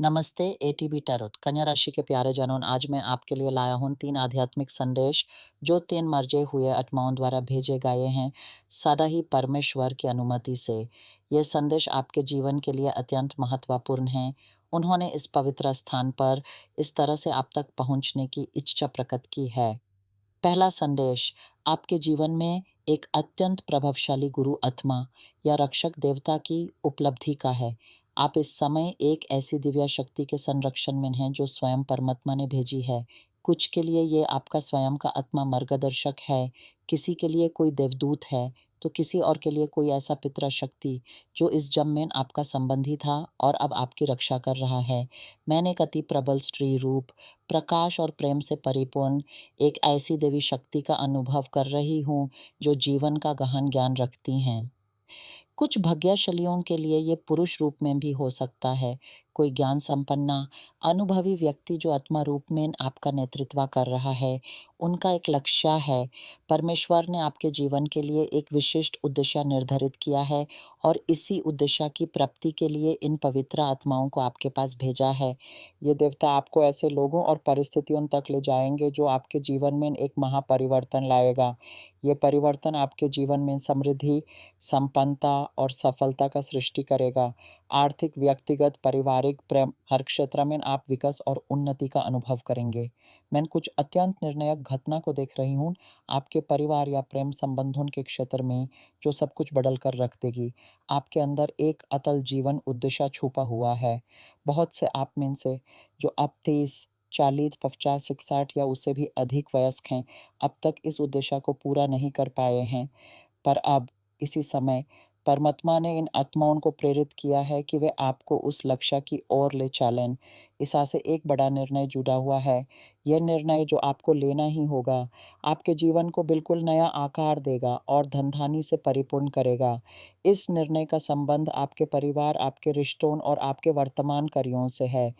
नमस्ते ATB tarot कन्या राशि के प्यारे जनों, आज मैं आपके लिए लाया हूँ 3 आध्यात्मिक संदेश जो 3 मर्जे हुए आत्माओं द्वारा भेजे गए हैं सदा ही परमेश्वर की अनुमति से। ये संदेश आपके जीवन के लिए अत्यंत महत्वपूर्ण हैं। उन्होंने इस पवित्र स्थान पर इस तरह से आप तक पहुँचने की इच्छा प्रकट की है। पहला संदेश आपके जीवन में एक अत्यंत प्रभावशाली गुरु आत्मा या रक्षक देवता की उपलब्धि का है। आप इस समय एक ऐसी दिव्य शक्ति के संरक्षण में हैं जो स्वयं परमात्मा ने भेजी है। कुछ के लिए ये आपका स्वयं का आत्मा मार्गदर्शक है, किसी के लिए कोई देवदूत है, तो किसी और के लिए कोई ऐसा पितृ शक्ति जो इस जन्म में आपका संबंधी था और अब आपकी रक्षा कर रहा है। मैंने एक अति प्रबल स्त्री रूप, प्रकाश और प्रेम से परिपूर्ण एक ऐसी देवी शक्ति का अनुभव कर रही हूँ जो जीवन का गहन ज्ञान रखती हैं। कुछ भाग्यशालियों के लिए ये पुरुष रूप में भी हो सकता है। कोई ज्ञान संपन्न अनुभवी व्यक्ति जो आत्मा रूप में आपका नेतृत्व कर रहा है। उनका एक लक्ष्य है। परमेश्वर ने आपके जीवन के लिए एक विशिष्ट उद्देश्य निर्धारित किया है और इसी उद्देश्य की प्राप्ति के लिए इन पवित्र आत्माओं को आपके पास भेजा है। ये देवता आपको ऐसे लोगों और परिस्थितियों तक ले जाएंगे जो आपके जीवन में एक महापरिवर्तन लाएगा। ये परिवर्तन आपके जीवन में समृद्धि, संपन्नता और सफलता का सृष्टि करेगा। आर्थिक, व्यक्तिगत, पारिवारिक, प्रेम हर क्षेत्र में आप विकास और उन्नति का अनुभव करेंगे। मैं कुछ अत्यंत निर्णायक घटना को देख रही हूँ आपके परिवार या प्रेम संबंधों के क्षेत्र में जो सब कुछ बदल कर रख देगी। आपके अंदर एक अतल जीवन उद्देश्य छुपा हुआ है। बहुत से आप में से जो अब 30, 40, 50, 61 या उससे भी अधिक वयस्क हैं, अब तक इस उद्देश्य को पूरा नहीं कर पाए हैं। पर अब इसी समय परमात्मा ने इन आत्माओं को प्रेरित किया है कि वे आपको उस लक्ष्य की ओर ले चलें। इस से एक बड़ा निर्णय जुड़ा हुआ है। यह निर्णय जो आपको लेना ही होगा, आपके जीवन को बिल्कुल नया आकार देगा और धनधान्य से परिपूर्ण करेगा। इस निर्णय का संबंध आपके परिवार, आपके रिश्तों और आपके वर्तमान कार्यों से है।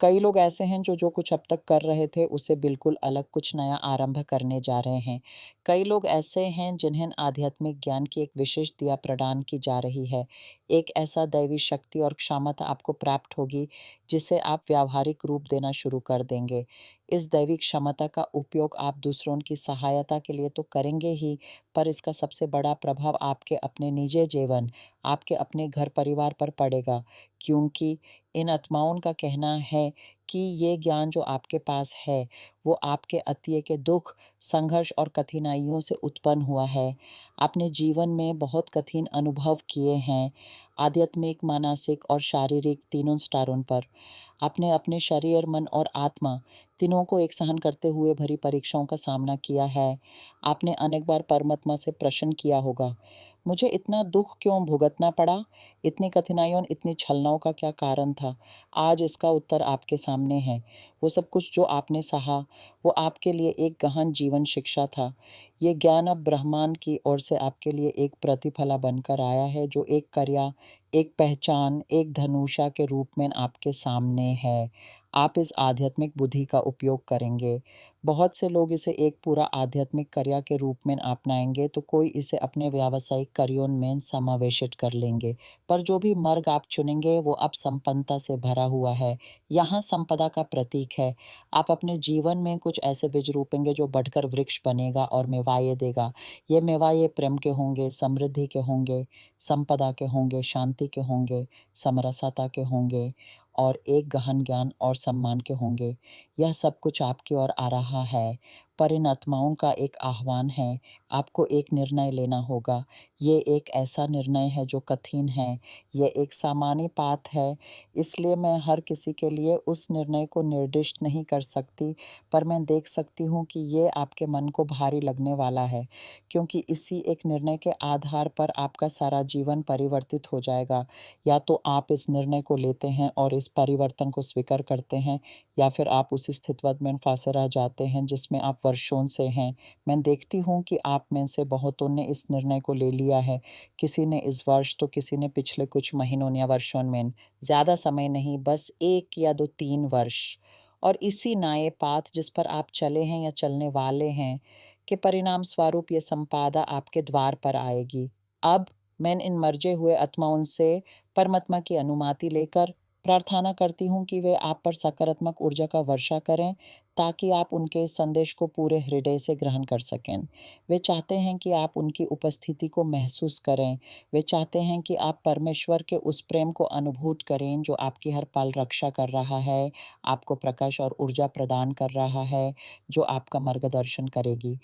कई लोग ऐसे हैं जो कुछ अब तक कर रहे थे उससे बिल्कुल अलग कुछ नया आरंभ करने जा रहे हैं। कई लोग ऐसे हैं जिन्हें आध्यात्मिक ज्ञान की एक विशेष दिया प्रदान की जा रही है। एक ऐसा दैवी शक्ति और क्षमता आपको प्राप्त होगी जिसे आप व्यावहारिक रूप देना शुरू कर देंगे। इस दैविक क्षमता का उपयोग आप दूसरों की सहायता के लिए तो करेंगे ही, पर इसका सबसे बड़ा प्रभाव आपके अपने निजी जीवन, आपके अपने घर परिवार पर पड़ेगा। क्योंकि इन आत्माओं का कहना है कि ये ज्ञान जो आपके पास है वो आपके अतीत के दुख, संघर्ष और कठिनाइयों से उत्पन्न हुआ है। आपने जीवन में बहुत कठिन अनुभव किए हैं, आध्यात्मिक, मानसिक और शारीरिक तीनों स्तरों पर। आपने अपने शरीर, मन और आत्मा तीनों को एक सहन करते हुए भरी परीक्षाओं का सामना किया है। आपने अनेक बार परमात्मा से प्रश्न किया होगा, मुझे इतना दुख क्यों भुगतना पड़ा? इतनी कठिनाइयों, इतनी छलनाओं का क्या कारण था? आज इसका उत्तर आपके सामने है। वो सब कुछ जो आपने सहा, वो आपके लिए एक गहन जीवन शिक्षा था। ये ज्ञान अब ब्रह्मांड की ओर से आपके लिए एक प्रतिफला बनकर आया है जो एक कर्या, एक पहचान, एक धनुषा के रूप में आपके सामने है। आप इस आध्यात्मिक बुद्धि का उपयोग करेंगे। बहुत से लोग इसे एक पूरा आध्यात्मिक कर्या के रूप में अपनाएंगे, तो कोई इसे अपने व्यावसायिक कार्यों में समावेशित कर लेंगे। पर जो भी मार्ग आप चुनेंगे वो अब संपन्नता से भरा हुआ है। यहाँ संपदा का प्रतीक है। आप अपने जीवन में कुछ ऐसे बीज रोपेंगे जो बढ़कर वृक्ष बनेगा और मेवाए देगा। ये मेवाए प्रेम के होंगे, समृद्धि के होंगे, संपदा के होंगे, शांति के होंगे, समरसता के होंगे और एक गहन ज्ञान और सम्मान के होंगे। यह सब कुछ आपकी ओर आ रहा है। पर इन आत्माओं का एक आह्वान है, आपको एक निर्णय लेना होगा। ये एक ऐसा निर्णय है जो कठिन है। ये एक सामान्य बात है, इसलिए मैं हर किसी के लिए उस निर्णय को निर्दिष्ट नहीं कर सकती, पर मैं देख सकती हूँ कि ये आपके मन को भारी लगने वाला है, क्योंकि इसी एक निर्णय के आधार पर आपका सारा जीवन परिवर्तित हो जाएगा। या तो आप इस निर्णय को लेते हैं और इस परिवर्तन को स्वीकार करते हैं, या फिर आप उस स्थिति में फंसे रह जाते हैं जिसमें आप वर्षों से हैं। मैं देखती हूँ कि आप में से बहुतों ने इस निर्णय को ले लिया है। किसी ने इस वर्ष तो किसी ने पिछले कुछ महीनों या वर्षों में। ज़्यादा समय नहीं, बस 1 या 2 3 वर्ष। और इसी नए पाथ जिस पर आप चले हैं या चलने वाले हैं के परिणाम स्वरूप ये संपदा आपके द्वार पर आएगी। अब मैं इन मर्जे हुए आत्माओं से परमात्मा की अनुमति लेकर प्रार्थना करती हूँ कि वे आप पर सकारात्मक ऊर्जा का वर्षा करें, ताकि आप उनके इस संदेश को पूरे हृदय से ग्रहण कर सकें। वे चाहते हैं कि आप उनकी उपस्थिति को महसूस करें। वे चाहते हैं कि आप परमेश्वर के उस प्रेम को अनुभूत करें जो आपकी हर पल रक्षा कर रहा है, आपको प्रकाश और ऊर्जा प्रदान कर रहा है, जो आपका मार्गदर्शन करेगी।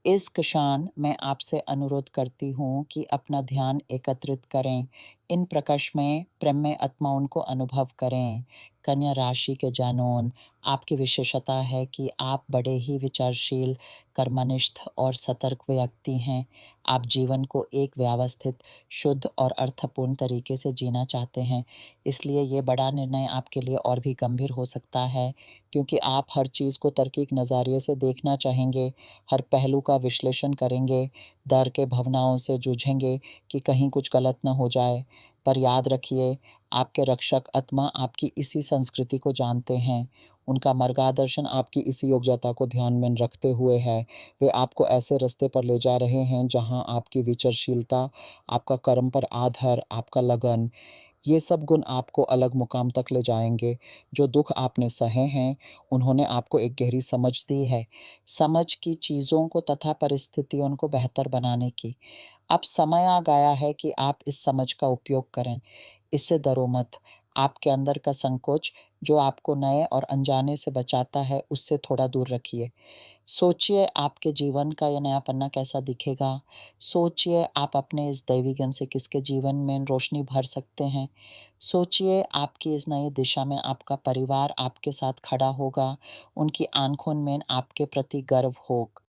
इस क्षण मैं आपसे अनुरोध करती हूँ कि अपना ध्यान एकत्रित करें, इन प्रकाशमय प्रेममय आत्माओं को अनुभव करें। कन्या राशि के जानों, आपकी विशेषता है कि आप बड़े ही विचारशील, कर्मनिष्ठ और सतर्क व्यक्ति हैं। आप जीवन को एक व्यवस्थित, शुद्ध और अर्थपूर्ण तरीके से जीना चाहते हैं। इसलिए ये बड़ा निर्णय आपके लिए और भी गंभीर हो सकता है, क्योंकि आप हर चीज़ को तार्किक नज़रिए से देखना चाहेंगे, हर पहलू का विश्लेषण करेंगे, डर के भावनाओं से जूझेंगे कि कहीं कुछ गलत न हो जाए। पर याद रखिए, आपके रक्षक आत्मा आपकी इसी संस्कृति को जानते हैं। उनका मार्गदर्शन आपकी इसी योग्यता को ध्यान में रखते हुए है। वे आपको ऐसे रास्ते पर ले जा रहे हैं जहां आपकी विचारशीलता, आपका कर्म पर आधार, आपका लगन, ये सब गुण आपको अलग मुकाम तक ले जाएंगे। जो दुख आपने सहे हैं, उन्होंने आपको एक गहरी समझ दी है। समझ की चीज़ों को तथा परिस्थितियों को बेहतर बनाने की। अब समय आ गया है कि आप इस समझ का उपयोग करें। इससे डरो मत। आपके अंदर का संकोच, जो आपको नए और अनजाने से बचाता है, उससे थोड़ा दूर रखिए। सोचिए आपके जीवन का ये नया पन्ना कैसा दिखेगा। सोचिए आप अपने इस दैवी ज्ञान से किसके जीवन में रोशनी भर सकते हैं। सोचिए आपकी इस नई दिशा में आपका परिवार आपके साथ खड़ा होगा, उनकी आंखों में आपके प्रति गर्व होगा।